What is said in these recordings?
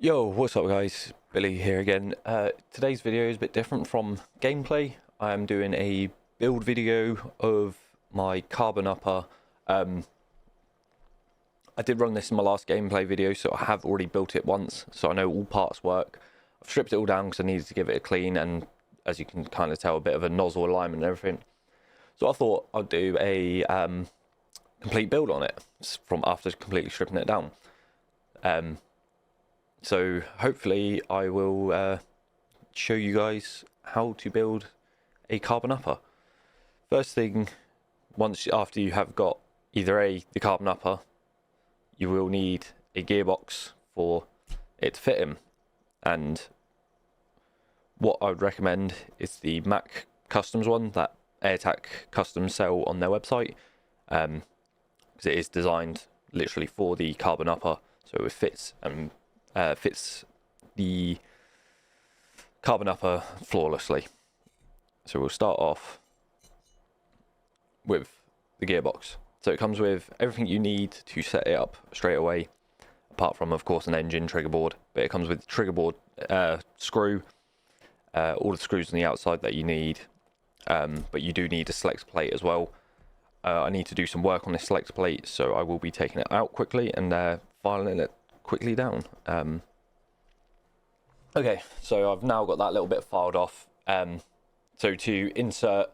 Yo, what's up guys? Billy here again. Today's video is a bit different from gameplay. I am doing a build video of my carbon upper. I did run this in my last gameplay video, so I have already built it once, so I know all parts work. I've stripped it all down because I needed to give it a clean, and as you can kind of tell, a bit of a nozzle alignment and everything. So I thought I'd do a complete build on it from after completely stripping it down. So hopefully I will show you guys how to build a carbon upper. First thing, after you have got either the carbon upper, you will need a gearbox for it to fit in. And what I would recommend is the Mac Customs one that AirTac Customs sell on their website, because it is designed literally for the carbon upper, so it fits and fits the carbon upper flawlessly. So we'll start off with the gearbox. So it comes with everything you need to set it up straight away, apart from of course an engine trigger board, but it comes with trigger board, screw, all the screws on the outside that you need, but you do need a select plate as well. I need to do some work on this select plate, so I will be taking it out quickly and filing it quickly down. Okay, so I've now got that little bit filed off. So to insert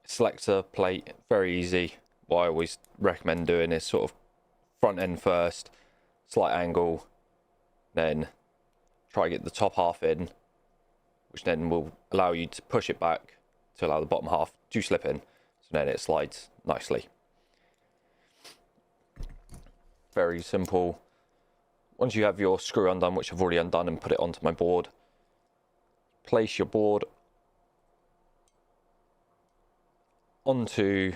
selector plate, very easy. What I always recommend doing is sort of front end first, slight angle, then try to get the top half in, which then will allow you to push it back to allow the bottom half to slip in, so then it slides nicely. Very simple. Once you have your screw undone, which I've already undone, and put it onto my board, place your board onto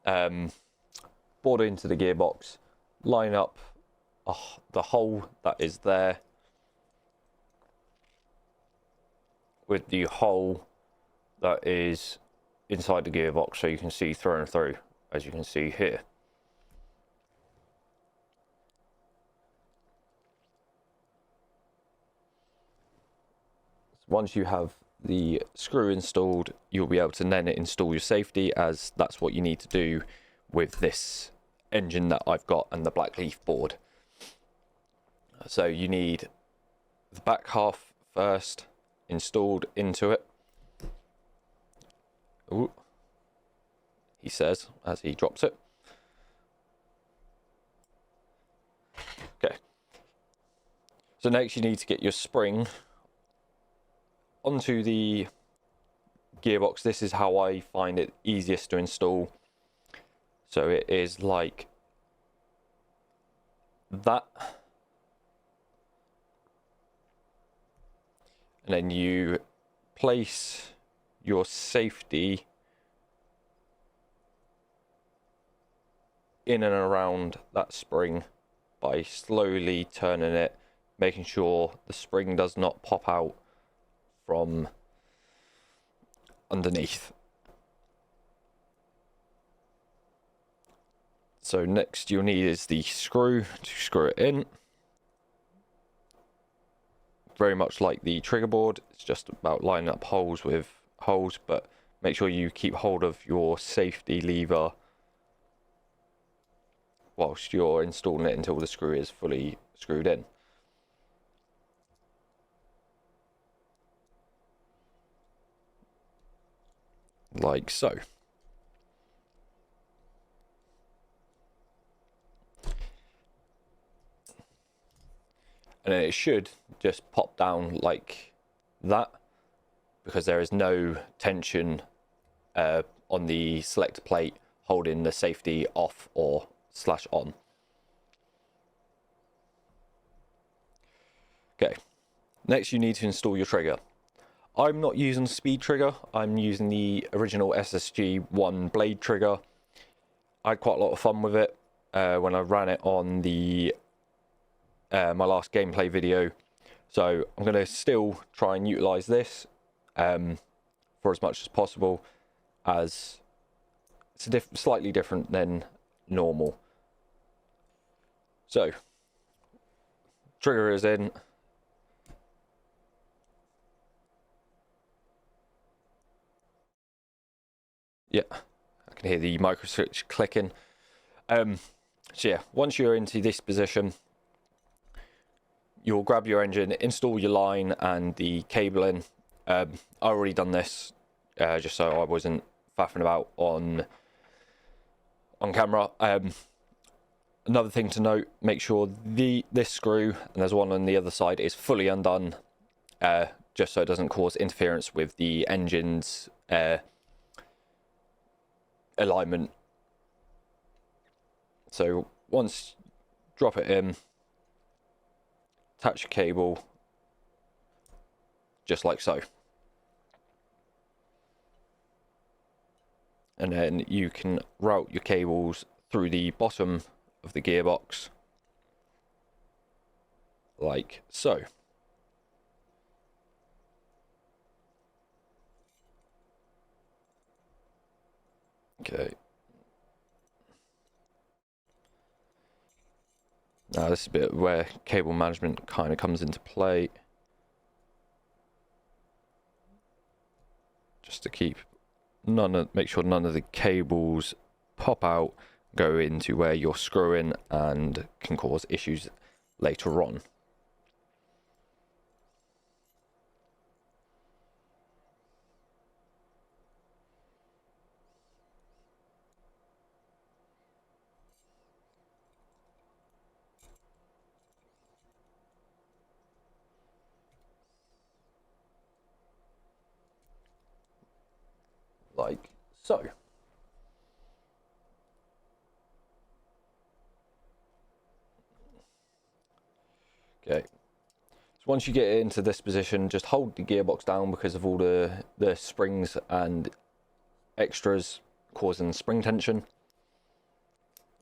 board into the gearbox, line up the hole that is there with the hole that is inside the gearbox, so you can see through and through, as you can see here. Once you have the screw installed, you'll be able to then install your safety, as that's what you need to do with this engine that I've got and the black leaf board. So you need the back half first installed into it. Ooh, he says as he drops it. Okay. So next you need to get your spring onto the gearbox. This is how I find it easiest to install. So it is like that, and then you place your safety in and around that spring by slowly turning it, making sure the spring does not pop out from underneath. So next you'll need is the screw to screw it in. Very much like the trigger board, it's just about lining up holes with holes, but make sure you keep hold of your safety lever whilst you're installing it until the screw is fully screwed in. Like so. And then it should just pop down like that, because there is no tension on the select plate holding the safety off or / on. Okay, next you need to install your trigger. I'm not using the speed trigger, I'm using the original SSG1 blade trigger. I had quite a lot of fun with it when I ran it on the my last gameplay video. So I'm going to still try and utilize this for as much as possible, as it's slightly different than normal. So trigger is in. Yeah, I can hear the micro switch clicking. So yeah, once you're into this position, you'll grab your engine, install your line and the cabling. I already done this just so I wasn't faffing about on camera. Another thing to note, make sure this screw, and there's one on the other side, is fully undone, just so it doesn't cause interference with the engine's alignment. So once drop it in, attach your cable just like so, and then you can route your cables through the bottom of the gearbox like so. Okay, now this is a bit where cable management kind of comes into play, just to keep make sure none of the cables pop out, go into where you're screwing, and can cause issues later on. Like so. Okay, so once you get into this position, just hold the gearbox down because of all the springs and extras causing spring tension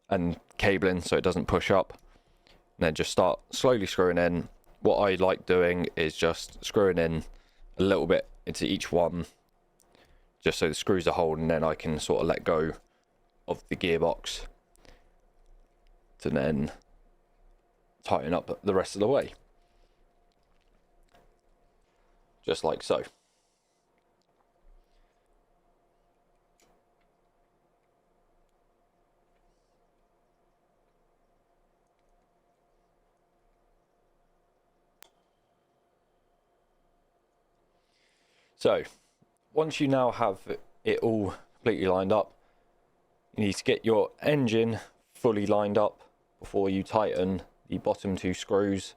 and cabling, so it doesn't push up. And then just start slowly screwing in. What I like doing is just screwing in a little bit into each one, just so the screws are holding, and then I can sort of let go of the gearbox to then tighten up the rest of the way, just like so. So once you now have it all completely lined up, you need to get your engine fully lined up before you tighten the bottom two screws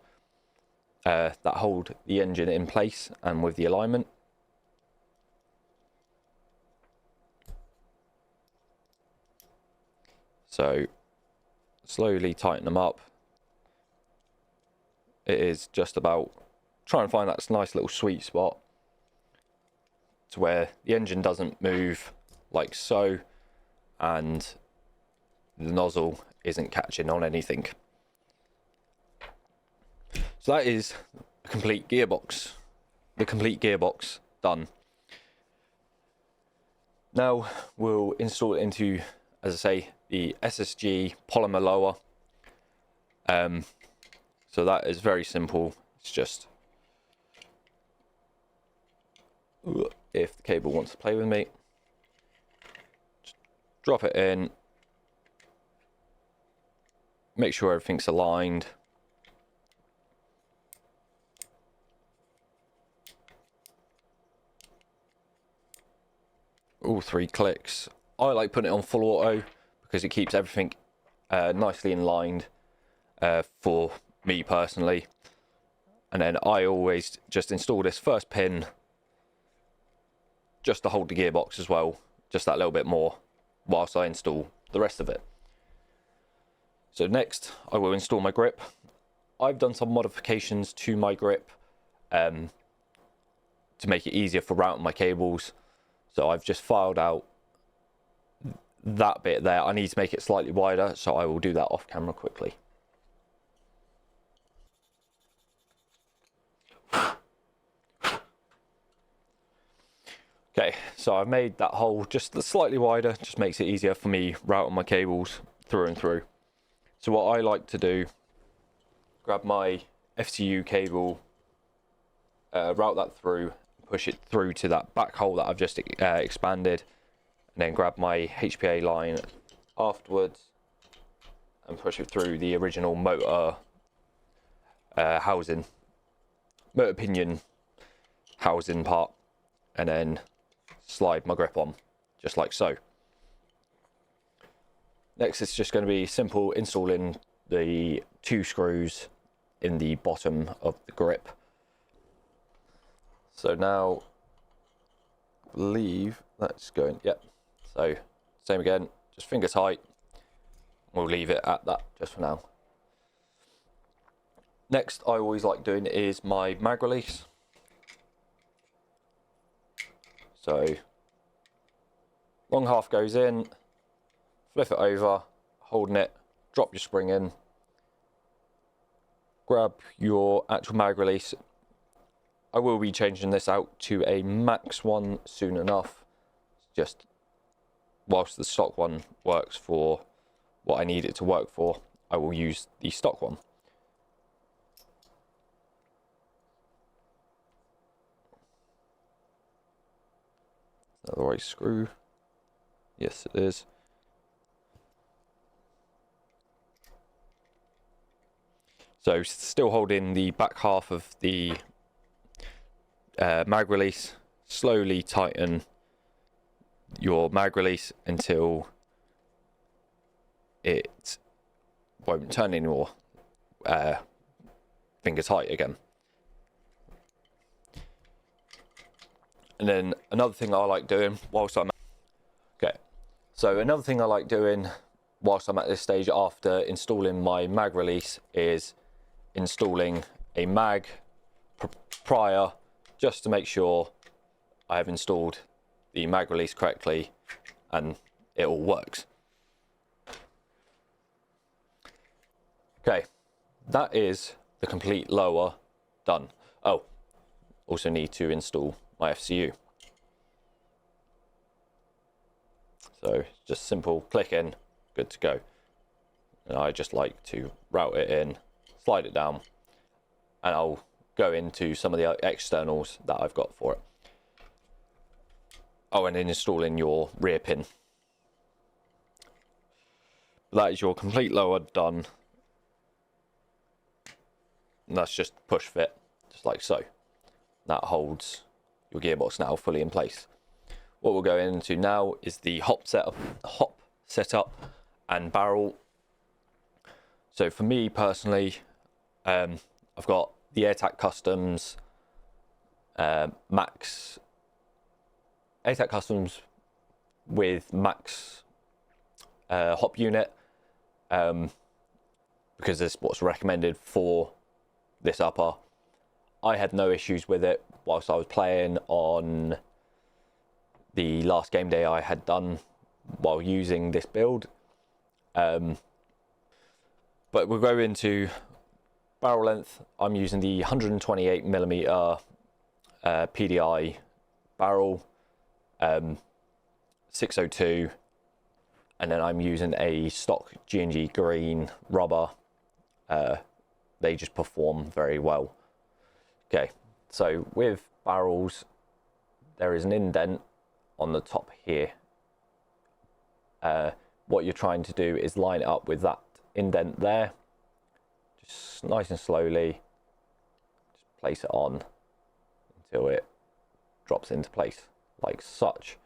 that hold the engine in place and with the alignment. So slowly tighten them up. It is just about trying to find that nice little sweet spot to where the engine doesn't move like so, and the nozzle isn't catching on anything. So that is a complete gearbox. The complete gearbox done. Now we'll install it into, as I say, the SSG polymer lower. So that is very simple. It's just, if the cable wants to play with me, just drop it in, make sure everything's aligned. All 3 clicks. I like putting it on full auto because it keeps everything nicely in line for me personally. And then I always just install this first pin just to hold the gearbox as well, just that little bit more, whilst I install the rest of it. So next I will install my grip. I've done some modifications to my grip to make it easier for routing my cables. So I've just filed out that bit there. I need to make it slightly wider, so I will do that off camera quickly. Okay, so I've made that hole just slightly wider, just makes it easier for me routing my cables through and through. So what I like to do, grab my FCU cable, route that through, push it through to that back hole that I've just expanded, and then grab my HPA line afterwards and push it through the original motor housing, motor pinion housing part, and then slide my grip on, just like so. Next, it's just going to be simple installing the 2 screws in the bottom of the grip. So now, I believe that's going, yep. So same again, just finger tight. We'll leave it at that just for now. Next, I always like doing is my mag release. So long half goes in, flip it over, holding it, drop your spring in, grab your actual mag release. I will be changing this out to a max one soon enough, just whilst the stock one works for what I need it to work for, I will use the stock one. Is that the right screw? Yes, it is. So still holding the back half of the mag release, slowly tighten your mag release until it won't turn anymore, finger tight again. And then another thing I like doing whilst I'm whilst I'm at this stage after installing my mag release is installing a mag prior, just to make sure I have installed the mag release correctly and it all works. Okay, that is the complete lower done. Oh, also need to install my FCU. So just simple click in, good to go. And I just like to route it in, slide it down, and I'll go into some of the externals that I've got for it. Oh, and then installing your rear pin. That is your complete lower done. And that's just push fit, just like so. That holds your gearbox now fully in place. What we'll go into now is the hop setup and barrel. So for me personally, I've got the AirTac Customs Max, AirTac Customs with Max hop unit, because it's what's recommended for this upper. I had no issues with it whilst I was playing on the last game day I had done while using this build. But we'll go into barrel length. I'm using the 128mm PDI barrel, 602, and then I'm using a stock G&G green rubber. They just perform very well. Okay, so with barrels, there is an indent on the top here. What you're trying to do is line it up with that indent there. Just nice and slowly, just place it on until it drops into place like such.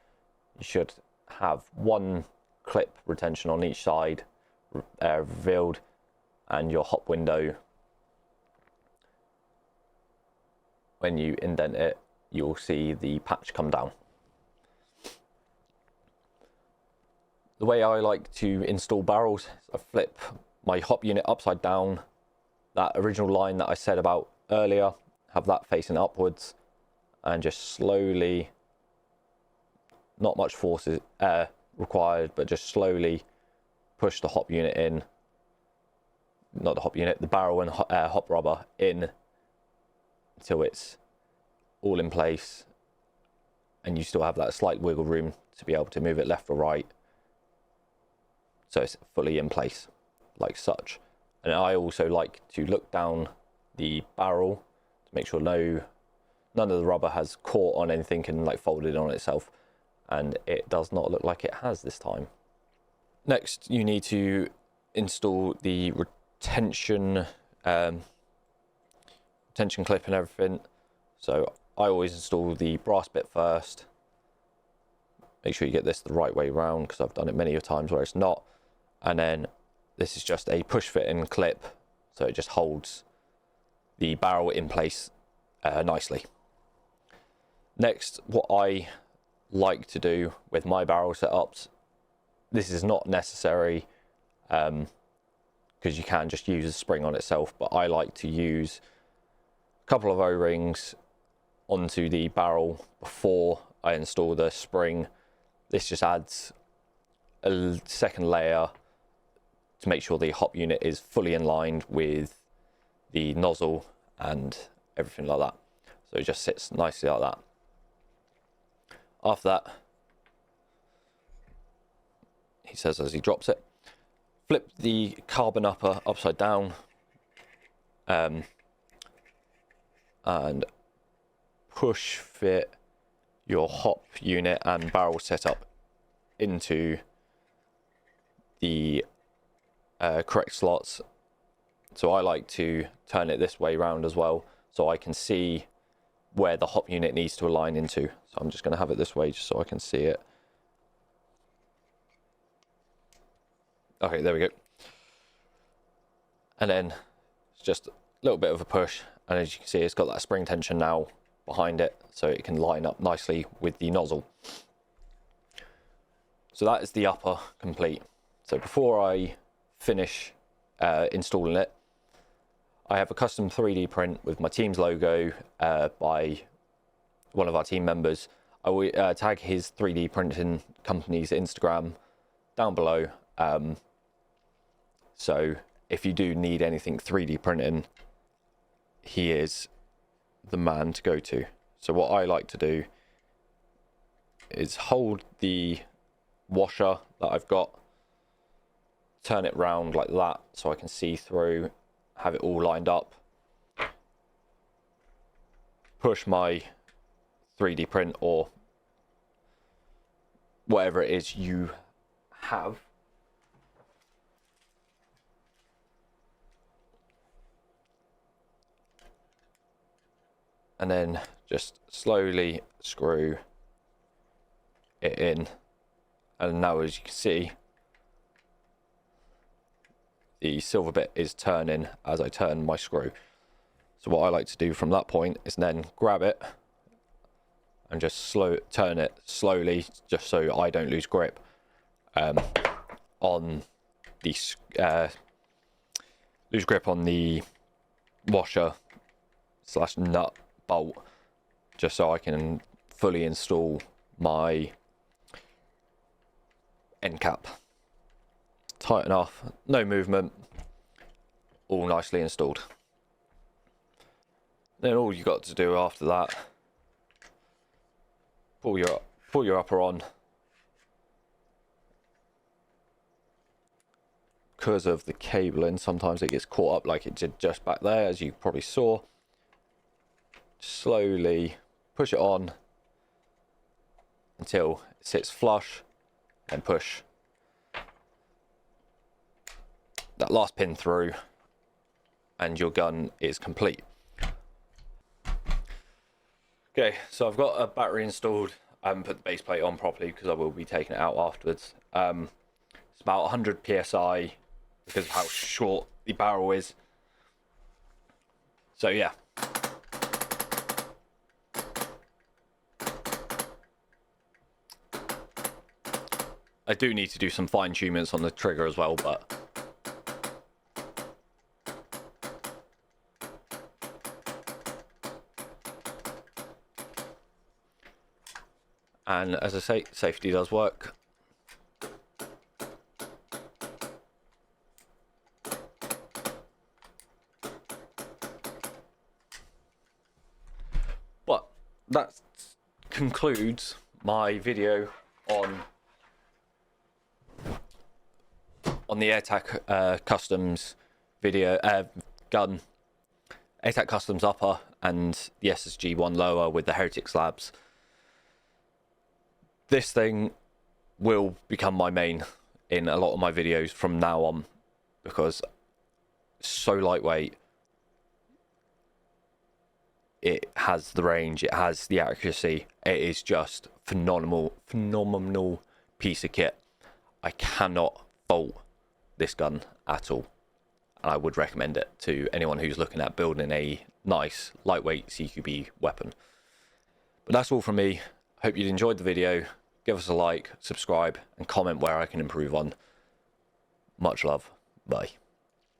You should have one clip retention on each side revealed, and your hop window, when you indent it, you'll see the patch come down. The way I like to install barrels is I flip my hop unit upside down, that original line that I said about earlier, have that facing upwards, and just slowly, not much force is required, but just slowly push the hop unit in, not the hop unit, the barrel and hop rubber in until it's all in place, and you still have that slight wiggle room to be able to move it left or right, so it's fully in place like such. And I also like to look down the barrel to make sure none of the rubber has caught on anything and like folded on itself, and it does not look like it has this time. Next, you need to install the retention clip and everything. So I always install the brass bit first. Make sure you get this the right way round, because I've done it many times where it's not. And then this is just a push fit in clip, so it just holds the barrel in place nicely. Next, what I like to do with my barrel setups, this is not necessary because you can just use a spring on itself, but I like to use a couple of O-rings onto the barrel before I install the spring. This just adds a second layer to make sure the hop unit is fully in line with the nozzle and everything like that. So it just sits nicely like that. After that, he says as he drops it, flip the carbon upper upside down and push fit your hop unit and barrel setup into the correct slots. So I like to turn it this way round as well, so I can see where the hop unit needs to align into. So I'm just going to have it this way just so I can see it. Okay, there we go. And then it's just a little bit of a push, and as you can see, it's got that spring tension now behind it, so it can line up nicely with the nozzle. So that is the upper complete. So before I finish installing it, I have a custom 3D print with my team's logo by one of our team members. I will tag his 3D printing company's Instagram down below. So if you do need anything 3D printing, he is the man to go to. So what I like to do is hold the washer that I've got, turn it round like that so I can see through, have it all lined up, push my 3D print or whatever it is you have, and then just slowly screw it in. And now, as you can see, the silver bit is turning as I turn my screw. So what I like to do from that point is then grab it and just turn it slowly, just so I don't lose grip on the washer / nut bolt, just so I can fully install my end cap. Tighten off, no movement, all nicely installed. Then all you got to do after that, pull your upper on. Because of the cabling, sometimes it gets caught up like it did just back there, as you probably saw. Slowly push it on until it sits flush, and push that last pin through, and your gun is complete. Okay, so I've got a battery installed. I haven't put the base plate on properly because I will be taking it out afterwards. It's about 100 psi because of how short the barrel is. So yeah. I do need to do some fine tunings on the trigger as well, but and as I say, safety does work. But that concludes my video on the AirTac customs video gun AirTac Customs upper and the SSG one lower with the Heritage slabs. This thing will become my main in a lot of my videos from now on, because it's so lightweight. It has the range, it has the accuracy. It is just phenomenal piece of kit. I cannot fault this gun at all, and I would recommend it to anyone who's looking at building a nice lightweight CQB weapon. But that's all from me. Hope you enjoyed the video. Give us a like, subscribe, and comment where I can improve on. Much love. Bye.